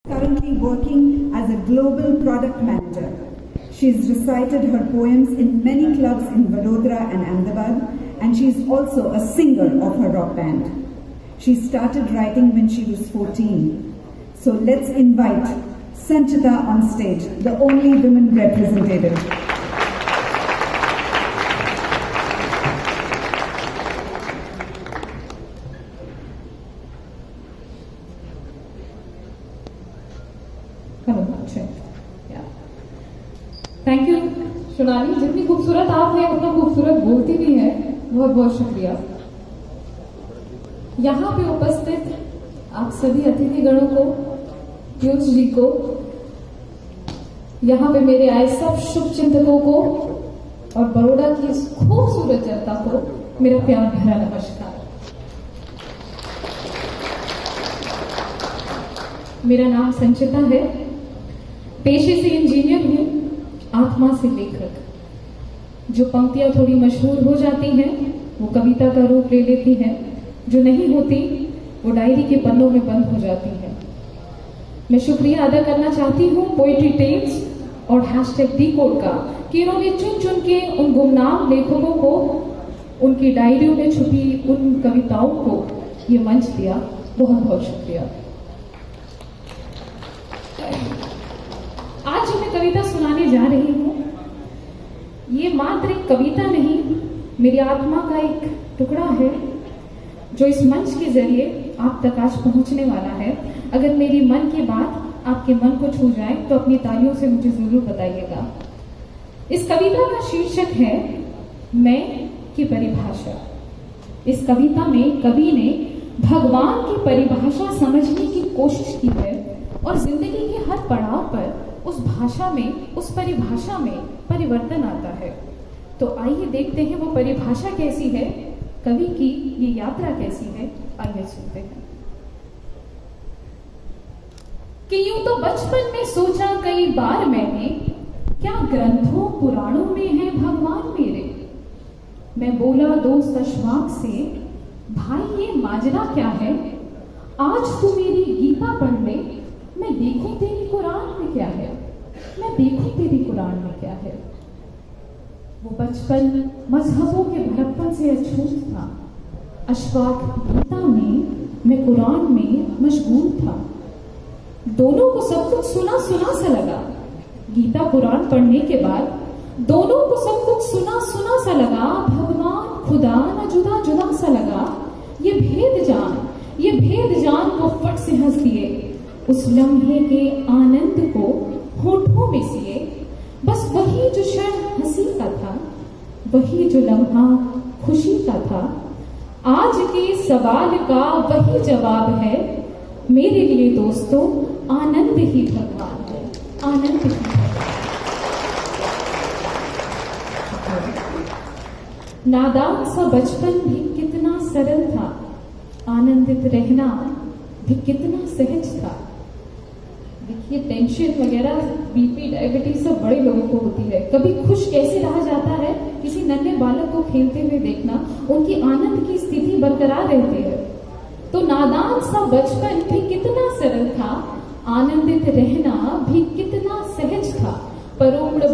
Currently working as a global product manager. She's recited her poems in many clubs in Vadodara and Ahmedabad, and she's also a singer of her rock band. She started writing when she was 14. So let's invite Sanchita on stage, the only women representative. Thank you Sonali, जितनी खूबसूरत आप हैं उतना खूबसूरत बोलती भी है। बहुत बहुत शुक्रिया। यहाँ पे उपस्थित आप सभी अतिथिगणों को, पीयूष जी को, यहाँ पे मेरे आए सब शुभ चिंतकों को और बड़ौदा की इस खूबसूरत जनता को मेरा प्यार भरा नमस्कार। मेरा नाम संचिता है, पेशे से इंजीनियर हूं, आत्मा से लेखक। जो पंक्तियां थोड़ी मशहूर हो जाती हैं वो कविता का रूप ले लेती हैं, जो नहीं होती वो डायरी के पन्नों में बंद हो जाती हैं। मैं शुक्रिया अदा करना चाहती हूँ पोएट्री टेल्स और #डीकोड का कि इन्होंने चुन चुन के उन गुमनाम लेखकों को, उनकी डायरियों में छुपी उन कविताओं को ये मंच दिया। बहुत बहुत शुक्रिया। आज जो मैं कविता सुनाने जा रही हूँ, ये मात्र एक कविता नहीं, मेरी आत्मा का एक टुकड़ा है जो इस मंच के जरिए आप तक आज पहुंचने वाला है। अगर मेरी मन की बात आपके मन को छू जाए तो अपनी तालियों से मुझे जरूर बताइएगा। इस कविता का शीर्षक है मैं की परिभाषा। इस कविता में कवि ने भगवान की परिभाषा समझने की कोशिश की है और जिंदगी के हर पड़ाव पर उस भाषा में, उस परिभाषा में परिवर्तन आता है। तो आइए देखते हैं वो परिभाषा कैसी है, कवि की ये यात्रा कैसी है। आइए सुनते हैं कि यूं तो बचपन में सोचा कई बार मैंने, क्या ग्रंथों पुराणों में है भगवान मेरे। मैं बोला दोस्त अशफाक से, भाई ये माजरा क्या है, आज तू मेरी गीता पढ़ ले, मैं देखूं तेरी कुरान में क्या है, मैं देखूं तेरी कुरान में क्या है। वो बचपन मजहबों के भड़कपन से अछूत था। अशफाक गीता में, मैं कुरान में मशगूल था। दोनों को सब कुछ सुना सुना सा लगा। गीता कुरान पढ़ने के बाद दोनों को सब कुछ सुना सुना सा लगा। भगवान खुदा न जुदा जुदा सा लगा। ये भेद जान को फट से हंस दिए। उस लम्हे के आनंद को होठों में सिए। बस वही जो क्षण हंसी का था, वही जो लम्हा खुशी का था। आज के सवाल का वही जवाब है, मेरे लिए दोस्तों आनंद ही भगवान है, आनंद ही भगवान। नादान सा बचपन भी कितना सरल था, आनंदित रहना भी कितना सहज था। देखिए टेंशन वगैरह, बीपी, डायबिटीज सब बड़े लोगों को होती है। कभी खुश कैसे रहा जाता है, किसी नन्हे बालक को खेलते हुए देखना, उनकी आनंद की स्थिति बरकरार रहती है। तो नादान सा बचपन भी कितना सरल था, आनंदित रहना भी कितना सहज था। पर उम्र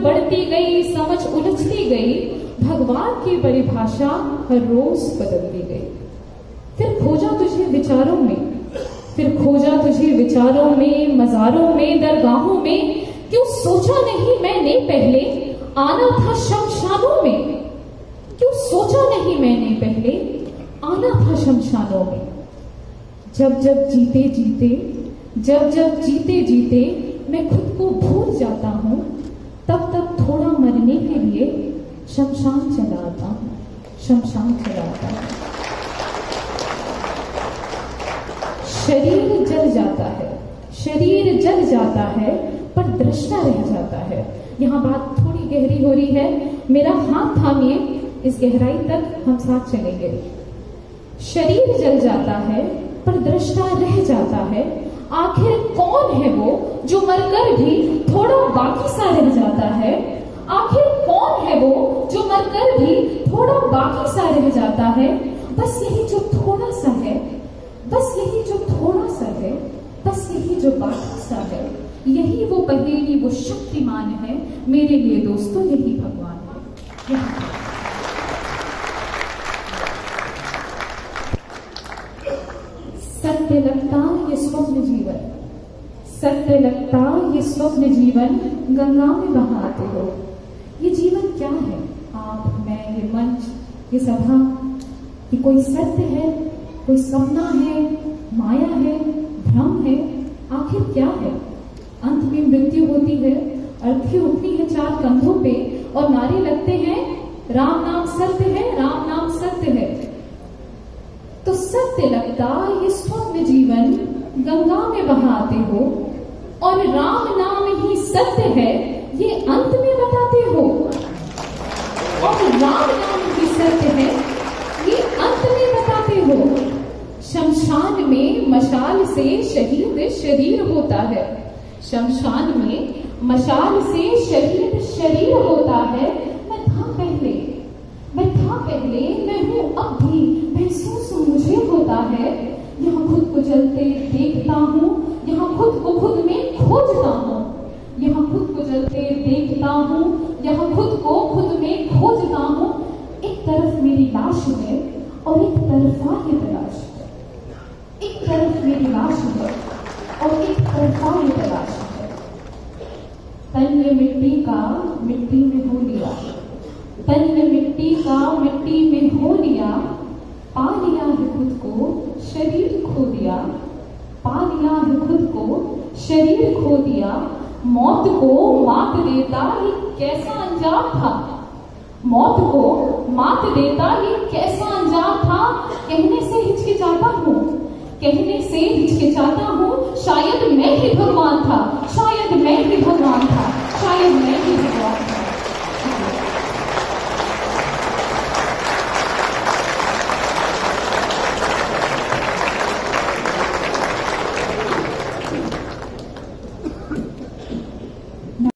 बढ़ती गई, समझ उलझती गई, भगवान की परिभाषा हर रोज बदलती गई। फिर खोजा तुझे विचारों में, मजारों में, दरगाहों में। क्यों सोचा नहीं मैंने पहले, आना था शमशानों में। क्यों सोचा नहीं मैंने पहले, आना था शमशानों में। जब जीते जीते मैं खुद को भूल जाता हूँ, तब थोड़ा मरने के लिए शमशान चला आता हूँ। शरीर जल जाता है पर दृष्टा रह जाता है। यहाँ बात थोड़ी गहरी हो रही है, मेरा हाथ थामिए, इस गहराई तक हम साथ चलेंगे। शरीर जल जाता है पर दृष्टा रह जाता है। आखिर कौन है वो जो मरकर भी थोड़ा बाकी सा रह जाता है। आखिर कौन है वो जो मरकर भी थोड़ा बाकी सा रह जाता है। बस यही जो थोड़ा सा है, बस यही जो बात सा है, यही वो पहेली, वो शक्तिमान है मेरे लिए दोस्तों, यही भगवान है। सत्य लगता ये स्वप्न जीवन, सत्य लगता ये स्वप्न जीवन, गंगा में बहाते हो। ये जीवन क्या है? आप, मैं, ये मंच, ये सभा, ये कोई सत्य है, कोई सपना है, माया है, भ्रम है, आखिर क्या है? अंत में मृत्यु होती है, अर्थी उठती है चार कंधों पे और नारे लगते हैं, राम नाम सत्य है, राम नाम सत्य है। तो सत्य लगता ये स्वप्न जीवन, गंगा में बहाते हो, और राम नाम ही सत्य है, ये अंत में बताते हो। और राम नाम ही सत्य है, ये अंत में बताते हो। शमशान में मशाल से शहीद शरीर होता है, शमशान में मशाल से शहीद शरीर होता है। मैं था पहले, मैं हूँ अब भी, महसूस मुझे होता है। यहाँ खुद को जलते देखता हूँ, यहाँ खुद को खुद में खोजता हूँ, यहाँ खुद को जलते देखता हूँ, यहाँ खुद को खुद में खोजता हूँ। एक तरफ मेरी लाश है और एक तरफा ये तलाश है, एक तरफ मेरी लाश है और एक तरफा ये तलाश है। तन ये मिट्टी का मिट्टी में हो लिया, तन ये मिट्टी का मिट्टी में हो लिया, पा लिया है खुद को शरीर खो दिया, पा लिया है खुद को शरीर खो दिया। मौत को मात देता ये कैसा अंजाम था, मौत को मात देता ये कैसा अंजाम था। कहने से हिचकिचाता हूँ, कहने से हिचकिचाता हूँ, शायद मैं ही भगवान था, शायद